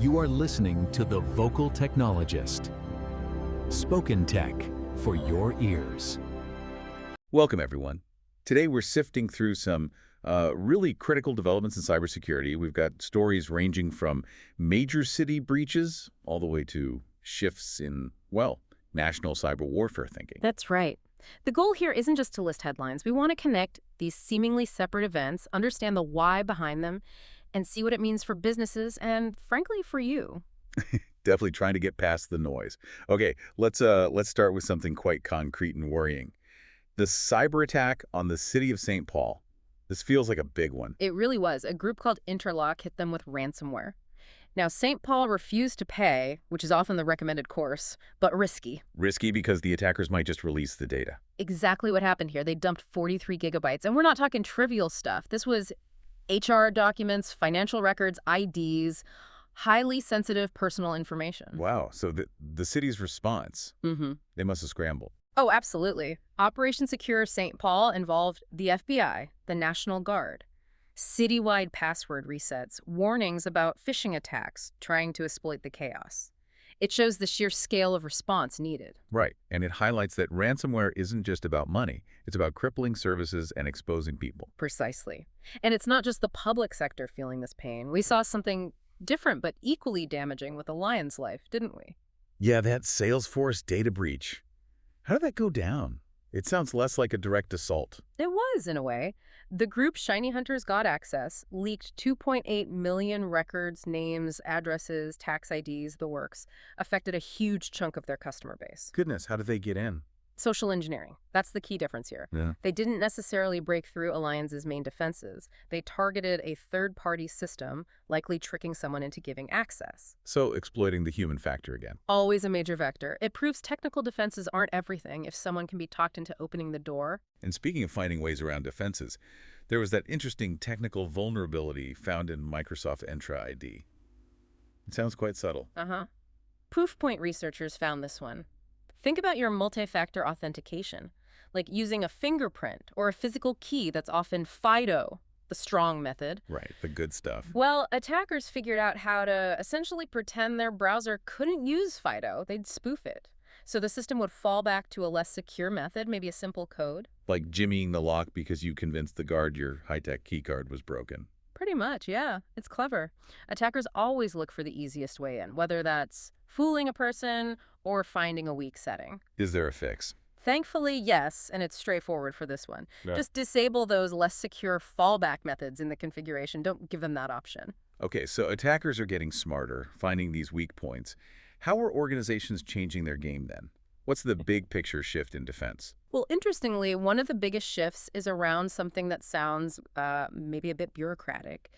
You are listening to The Vocal Technologist. Spoken tech for your ears. Welcome, everyone. Today we're sifting through some really critical developments in cybersecurity. We've got stories ranging from major city breaches all the way to shifts in, well, national cyber warfare thinking. That's right. The goal here isn't just to list headlines. We want to connect these seemingly separate events, understand the why behind them, and see what it means for businesses and, frankly, for you. Definitely trying to get past the noise. Okay, let's start with something quite concrete and worrying. The cyber attack on the city of St. Paul. This feels like a big one. It really was. A group called Interlock hit them with ransomware. Now, St. Paul refused to pay, which is often the recommended course, but risky. Risky because the attackers might just release the data. Exactly what happened here. They dumped 43 gigabytes. And we're not talking trivial stuff. This was HR documents, financial records, IDs, highly sensitive personal information. Wow. So the city's response, they must have scrambled. Oh, absolutely. Operation Secure St. Paul involved the FBI, the National Guard, citywide password resets, warnings about phishing attacks trying to exploit the chaos. It shows the sheer scale of response needed. Right. And it highlights that ransomware isn't just about money. It's about crippling services and exposing people. Precisely. And it's not just the public sector feeling this pain. We saw something different but equally damaging with Allianz Life, didn't we? Yeah, that Salesforce data breach. How did that go down? It sounds less like a direct assault. It was, in a way. The group ShinyHunters got access, leaked 2.8 million records, names, addresses, tax IDs, the works, affected a huge chunk of their customer base. Goodness, how did they get in? Social engineering. That's the key difference here. Yeah. They didn't necessarily break through Allianz's main defenses. They targeted a third-party system, likely tricking someone into giving access. So exploiting the human factor again. Always a major vector. It proves technical defenses aren't everything if someone can be talked into opening the door. And speaking of finding ways around defenses, there was that interesting technical vulnerability found in Microsoft Entra ID. It sounds quite subtle. Proofpoint researchers found this one. Think about your multi-factor authentication, like using a fingerprint or a physical key that's often FIDO, the strong method. Right, the good stuff. Well, attackers figured out how to essentially pretend their browser couldn't use FIDO. They'd spoof it. So the system would fall back to a less secure method, maybe a simple code. Like jimmying the lock because you convinced the guard your high-tech keycard was broken. Pretty much, yeah. It's clever. Attackers always look for the easiest way in, whether that's fooling a person or finding a weak setting. Is there a fix? Thankfully, yes, and it's straightforward for this one. Yeah. Just disable those less secure fallback methods in the configuration. Don't give them that option. Okay, so attackers are getting smarter, finding these weak points. How are organizations changing their game then? What's the big picture shift in defense? Well, interestingly, one of the biggest shifts is around something that sounds maybe a bit bureaucratic.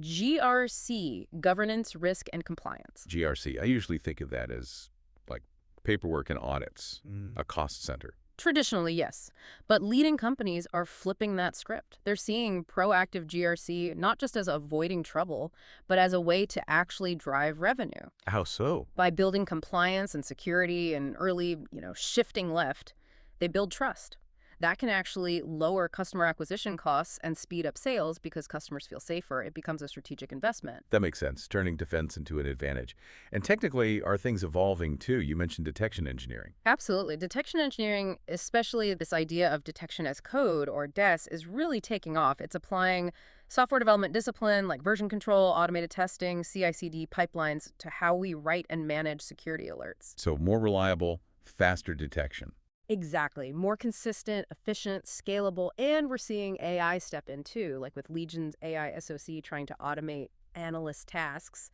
GRC, governance, risk, and compliance. GRC. I usually think of that as like paperwork and audits, a cost center. Traditionally, yes. But leading companies are flipping that script. They're seeing proactive GRC not just as avoiding trouble, but as a way to actually drive revenue. How so? By building compliance and security and early, shifting left, they build trust. That can actually lower customer acquisition costs and speed up sales because customers feel safer. It becomes a strategic investment. That makes sense, turning defense into an advantage. And technically, are things evolving too? You mentioned detection engineering. Absolutely. Detection engineering, especially this idea of detection as code or DES, is really taking off. It's applying software development discipline like version control, automated testing, CI/CD pipelines to how we write and manage security alerts. So more reliable, faster detection. Exactly. More consistent, efficient, scalable, and we're seeing AI step in too, like with Legion's AI SOC trying to automate analyst tasks.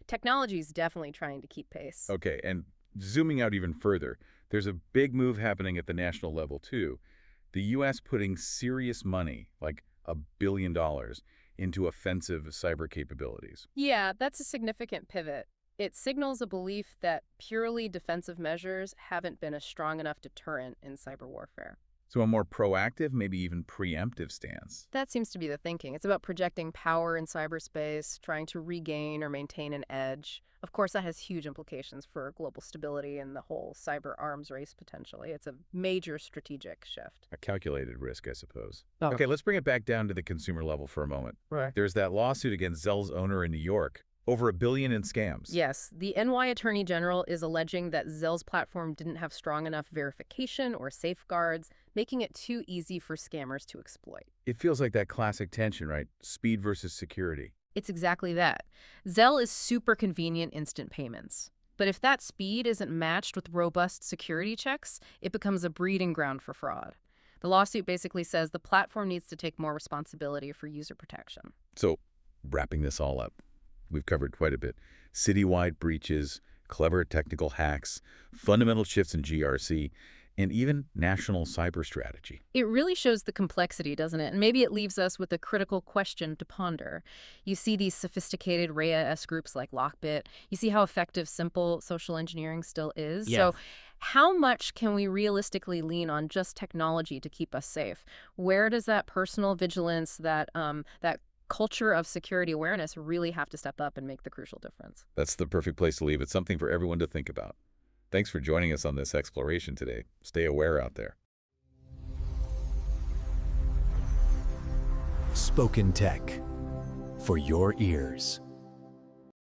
Technology is definitely trying to keep pace. Okay, and zooming out even further, there's a big move happening at the national level too. The U.S. putting serious money, like $1 billion, into offensive cyber capabilities. Yeah, that's a significant pivot. It signals a belief that purely defensive measures haven't been a strong enough deterrent in cyber warfare. So a more proactive, maybe even preemptive stance. That seems to be the thinking. It's about projecting power in cyberspace, trying to regain or maintain an edge. Of course, that has huge implications for global stability and the whole cyber arms race potentially. It's a major strategic shift. A calculated risk, I suppose. Oh. Okay, let's bring it back down to the consumer level for a moment. Right. There's that lawsuit against Zelle's owner in New York. Over $1 billion in scams. Yes, the NY Attorney General is alleging that Zelle's platform didn't have strong enough verification or safeguards, making it too easy for scammers to exploit. It feels like that classic tension, right? Speed versus security. It's exactly that. Zelle is super convenient instant payments. But if that speed isn't matched with robust security checks, it becomes a breeding ground for fraud. The lawsuit basically says the platform needs to take more responsibility for user protection. So, wrapping this all up, we've covered quite a bit. Citywide breaches, clever technical hacks, fundamental shifts in GRC, and even national cyber strategy. It really shows the complexity, doesn't it? And maybe it leaves us with a critical question to ponder. You see these sophisticated RaaS groups like LockBit. You see how effective simple social engineering still is. Yes. So how much can we realistically lean on just technology to keep us safe? Where does that personal vigilance, that culture of security awareness really have to step up and make the crucial difference? That's the perfect place to leave it, something for everyone to think about. Thanks for joining us on this exploration today. Stay aware out there. Spoken Tech for your ears.